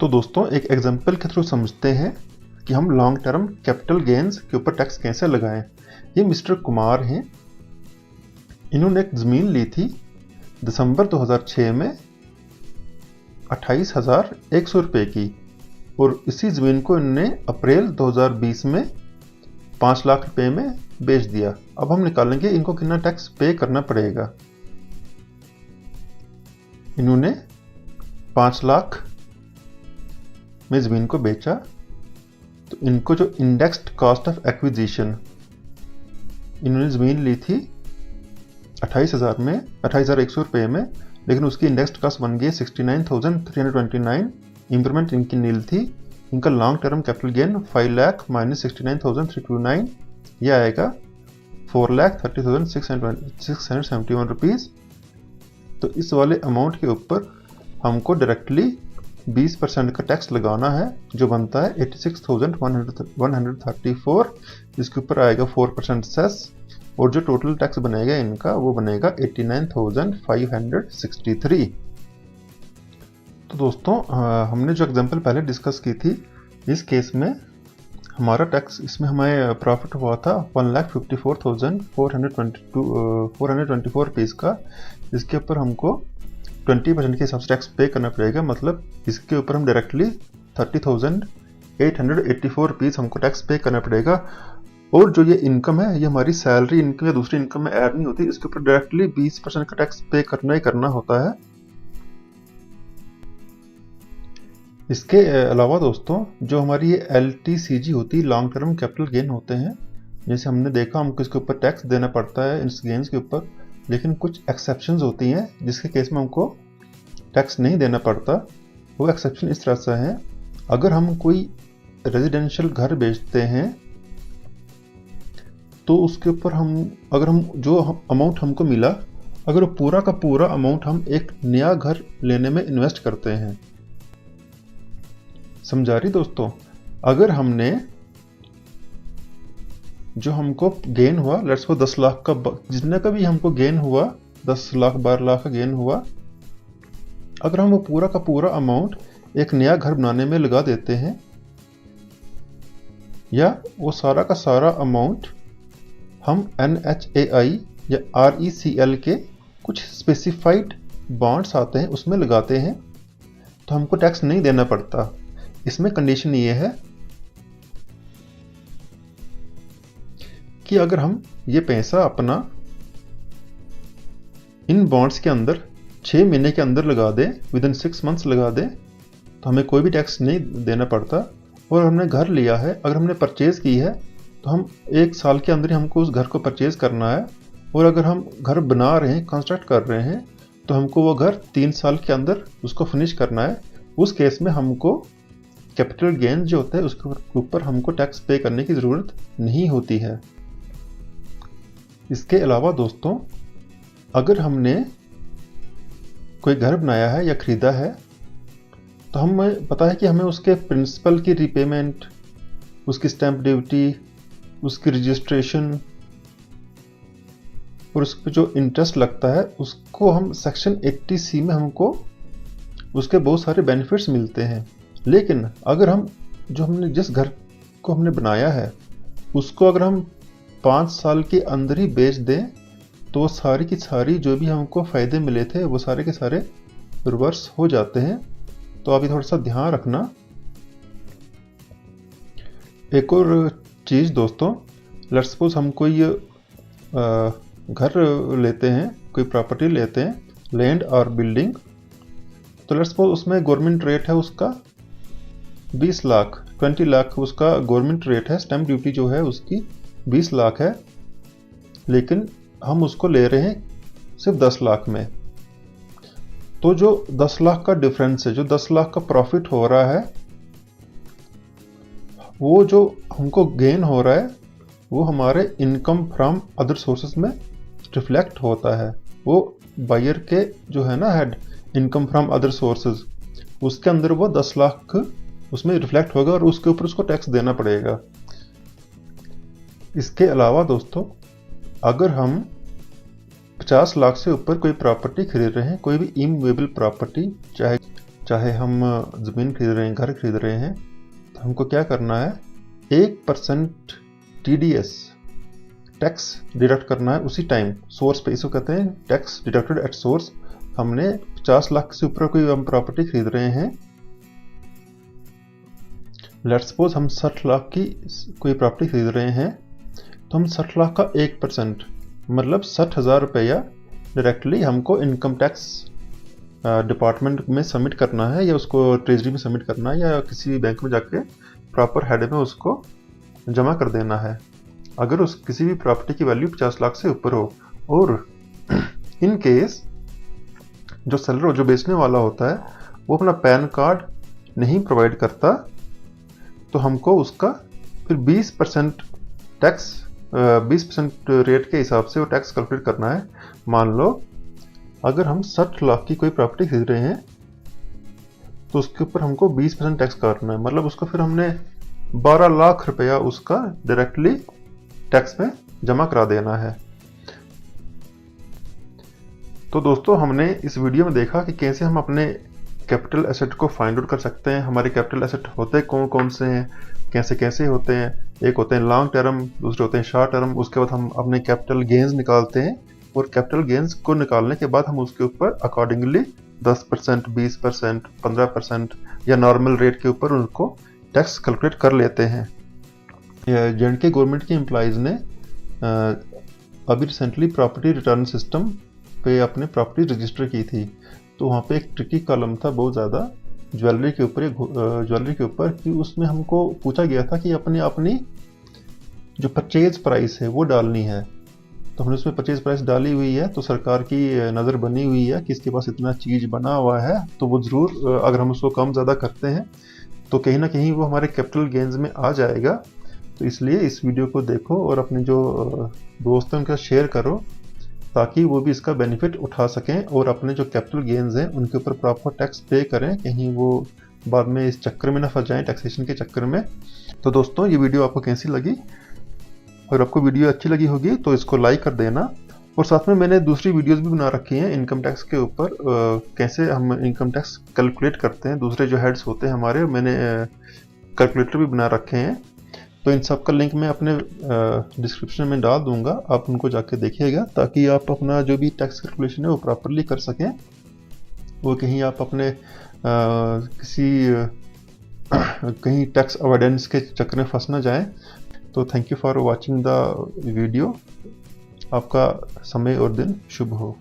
S1: तो दोस्तों एक एग्जांपल के थ्रू समझते हैं कि हम लॉन्ग टर्म कैपिटल गेन्स के ऊपर टैक्स कैसे लगाएं। ये मिस्टर कुमार हैं, इन्होंने एक ज़मीन ली थी दिसंबर 2006 में 28,100 रुपये की, और इसी ज़मीन को इन्होंने अप्रैल 2020 में 5 लाख रुपए में बेच दिया। अब हम निकालेंगे इनको कितना टैक्स पे करना पड़ेगा। इन्होंने 5 लाख में ज़मीन को बेचा तो इनको जो इंडेक्स्ड कॉस्ट ऑफ एक्विजिशन, इन्होंने ज़मीन ली थी 28,000 में 28,100 रुपये में, लेकिन उसकी इंडेक्स्ड कॉस्ट बन गई 69,329, इंप्रूवमेंट इनकी नील थी। इनका long term capital gain 5 lakh minus 69,329, यह आएगा 4,30,671 रुपीज़। तो इस वाले अमाउंट के ऊपर हमको डायरेक्टली 20% का टैक्स लगाना है जो बनता है 86,134। इसके ऊपर आएगा 4% सेस और जो टोटल टैक्स बनेगा इनका वो बनेगा 89,563। तो दोस्तों हमने जो एग्जांपल पहले डिस्कस की थी, इस केस में हमारा टैक्स, इसमें हमें प्रॉफिट हुआ था 1,54,424 रुपीज़ का। इसके ऊपर हमको 20% के हिसाब से टैक्स पे करना पड़ेगा, मतलब इसके ऊपर हम डायरेक्टली 30,884 रुपीज़ हमको टैक्स पे करना पड़ेगा। और जो ये इनकम है ये हमारी सैलरी इनकम या दूसरी इनकम में ऐड नहीं होती, इसके ऊपर डायरेक्टली 20% का टैक्स पे करना ही करना होता है। इसके अलावा दोस्तों जो हमारी ये LTCG होती है, लॉन्ग टर्म कैपिटल गेन होते हैं, जैसे हमने देखा हमको इसके ऊपर टैक्स देना पड़ता है इस गेन्स के ऊपर, लेकिन कुछ एक्सेप्शंस होती हैं जिसके केस में हमको टैक्स नहीं देना पड़ता। वो एक्सेप्शन इस तरह से है, अगर हम कोई रेजिडेंशियल घर बेचते हैं तो उसके ऊपर अगर हम जो अमाउंट हमको मिला, अगर वो पूरा का पूरा अमाउंट हम एक नया घर लेने में इन्वेस्ट करते हैं। समझा रही दोस्तों? अगर हमने जो हमको गेन हुआ, लेट्स सपोज 10 लाख का, जितना का भी हमको गेन हुआ, 10 लाख 12 लाख का गेन हुआ, अगर हम वो पूरा का पूरा अमाउंट एक नया घर बनाने में लगा देते हैं, या वो सारा का सारा अमाउंट हम NHAI या RECL के कुछ स्पेसिफाइड बॉन्ड्स आते हैं उसमें लगाते हैं, तो हमको टैक्स नहीं देना पड़ता। इसमें कंडीशन ये है कि अगर हम ये पैसा अपना इन बॉन्ड्स के अंदर 6 महीने के अंदर लगा दें, विदिन 6 मंथ्स लगा दें, तो हमें कोई भी टैक्स नहीं देना पड़ता। और हमने घर लिया है, अगर हमने परचेज की है, तो हम 1 साल के अंदर ही हमको उस घर को परचेज करना है। और अगर हम घर बना रहे हैं, कंस्ट्रक्ट कर रहे हैं, तो हमको वो घर 3 साल के अंदर उसको फिनिश करना है। उस केस में हमको कैपिटल गेन जो होता है उसके ऊपर हमको टैक्स पे करने की ज़रूरत नहीं होती है। इसके अलावा दोस्तों, अगर हमने कोई घर बनाया है या ख़रीदा है, तो हमें पता है कि हमें उसके प्रिंसिपल की रीपेमेंट, उसकी स्टैंप ड्यूटी, उसकी रजिस्ट्रेशन और उस पर जो इंटरेस्ट लगता है, उसको हम सेक्शन 80C में हमको उसके बहुत सारे बेनिफिट्स मिलते हैं। लेकिन अगर हम जिस घर को हमने बनाया है उसको अगर हम 5 साल के अंदर ही बेच दें, तो सारी की सारी जो भी हमको फ़ायदे मिले थे वो सारे के सारे रिवर्स हो जाते हैं। तो आप ये थोड़ा सा ध्यान रखना। एक और चीज़ दोस्तों, लेट्स सपोज हम कोई घर लेते हैं, कोई प्रॉपर्टी लेते हैं, लैंड और बिल्डिंग, तो लेट्स सपोज उसमें गवर्नमेंट रेट है उसका 20 लाख, 20 लाख उसका गवर्नमेंट रेट है, स्टैंप ड्यूटी जो है उसकी 20 लाख है, लेकिन हम उसको ले रहे हैं सिर्फ 10 लाख में। तो जो 10 लाख का डिफरेंस है, जो 10 लाख का प्रॉफिट हो रहा है, वो जो हमको गेन हो रहा है, वो हमारे इनकम फ्रॉम अदर सोर्सेज में रिफ्लेक्ट होता है। वो बायर के जो है ना head, income from other sources, उसके अंदर वो 10 लाख उसमें रिफ्लेक्ट होगा और उसके ऊपर उसको टैक्स देना पड़ेगा। इसके अलावा दोस्तों, अगर हम 50 लाख से ऊपर कोई प्रॉपर्टी खरीद रहे हैं, कोई भी इमूवेबल प्रॉपर्टी, चाहे हम ज़मीन खरीद रहे हैं, घर खरीद रहे हैं, तो हमको क्या करना है, 1% TDS टैक्स डिडक्ट करना है उसी टाइम सोर्स पे। इसको कहते हैं टैक्स डिडक्टेड एट सोर्स। हमने 50 लाख से ऊपर कोई हम प्रॉपर्टी खरीद रहे हैं, लेट्स सपोज हम 60 लाख की कोई प्रॉपर्टी खरीद रहे हैं, तो हम 60 लाख का 1% मतलब 60,000 रुपया डायरेक्टली हमको इनकम टैक्स डिपार्टमेंट में सबमिट करना है, या उसको ट्रेजरी में सबमिट करना है, या किसी बैंक में जाके प्रॉपर हेड में उसको जमा कर देना है, अगर उस किसी भी प्रॉपर्टी की वैल्यू 50 लाख से ऊपर हो। और इन केस जो सेलर, जो बेचने वाला होता है, वो अपना पैन कार्ड नहीं प्रोवाइड करता, तो हमको उसका फिर 20% टैक्स, 20% रेट के हिसाब से वो टैक्स कैलकुलेट करना है। मान लो अगर हम 60 लाख की कोई प्रॉपर्टी खरीद रहे हैं, तो उसके ऊपर हमको 20% टैक्स काटना है, मतलब उसको फिर हमने 12 लाख रुपया उसका डायरेक्टली टैक्स में जमा करा देना है। तो दोस्तों, हमने इस वीडियो में देखा कि कैसे हम अपने कैपिटल एसेट को फाइंड आउट कर सकते हैं। हमारे कैपिटल एसेट होते कौन कौन से हैं, कैसे कैसे होते हैं। एक होते हैं लॉन्ग टर्म, दूसरे होते हैं शॉर्ट टर्म। उसके बाद हम अपने कैपिटल गेन्स निकालते हैं, और कैपिटल गेन्स को निकालने के बाद हम उसके ऊपर अकॉर्डिंगली 10%, 20%, 15% या नॉर्मल रेट के ऊपर उनको टैक्स कैलकुलेट कर लेते हैं। J&K गवर्नमेंट के एम्प्लॉइज़ ने अभी रिसेंटली प्रॉपर्टी रिटर्न सिस्टम पे अपने प्रॉपर्टी रजिस्टर की थी, तो वहाँ पे एक ट्रिकी कॉलम था बहुत ज़्यादा ज्वेलरी के ऊपर कि उसमें हमको पूछा गया था कि अपनी जो परचेज प्राइस है वो डालनी है। तो हमने उसमें परचेज प्राइस डाली हुई है, तो सरकार की नज़र बनी हुई है कि इसके पास इतना चीज़ बना हुआ है, तो वो ज़रूर अगर हम उसको कम ज़्यादा करते हैं तो कहीं ना कहीं वो हमारे कैपिटल गेन्स में आ जाएगा। तो इसलिए इस वीडियो को देखो और अपने जो दोस्त हैं उनके साथ शेयर करो, ताकि वो भी इसका बेनिफिट उठा सकें और अपने जो कैपिटल गेन्स हैं उनके ऊपर प्रॉपर टैक्स पे करें, कहीं वो बाद में इस चक्कर में ना फंस जाएं, टैक्सेशन के चक्कर में। तो दोस्तों, ये वीडियो आपको कैसी लगी अगर आपको वीडियो अच्छी लगी होगी तो इसको लाइक कर देना। और साथ में मैंने दूसरी वीडियोस भी बना रखी हैं इनकम टैक्स के ऊपर, कैसे हम इनकम टैक्स कैलकुलेट करते हैं, दूसरे जो हेड्स होते हैं हमारे, मैंने कैलकुलेटर भी बना रखे हैं। तो इन सब का लिंक मैं अपने डिस्क्रिप्शन में डाल दूंगा, आप उनको जाके देखिएगा ताकि आप अपना जो भी टैक्स कैलकुलेशन है वो प्रॉपरली कर सकें, वो कहीं आप अपने किसी कहीं टैक्स अवॉइडेंस के चक्कर में फंस ना जाएं। तो thank you for watching the video. आपका समय और दिन शुभ हो।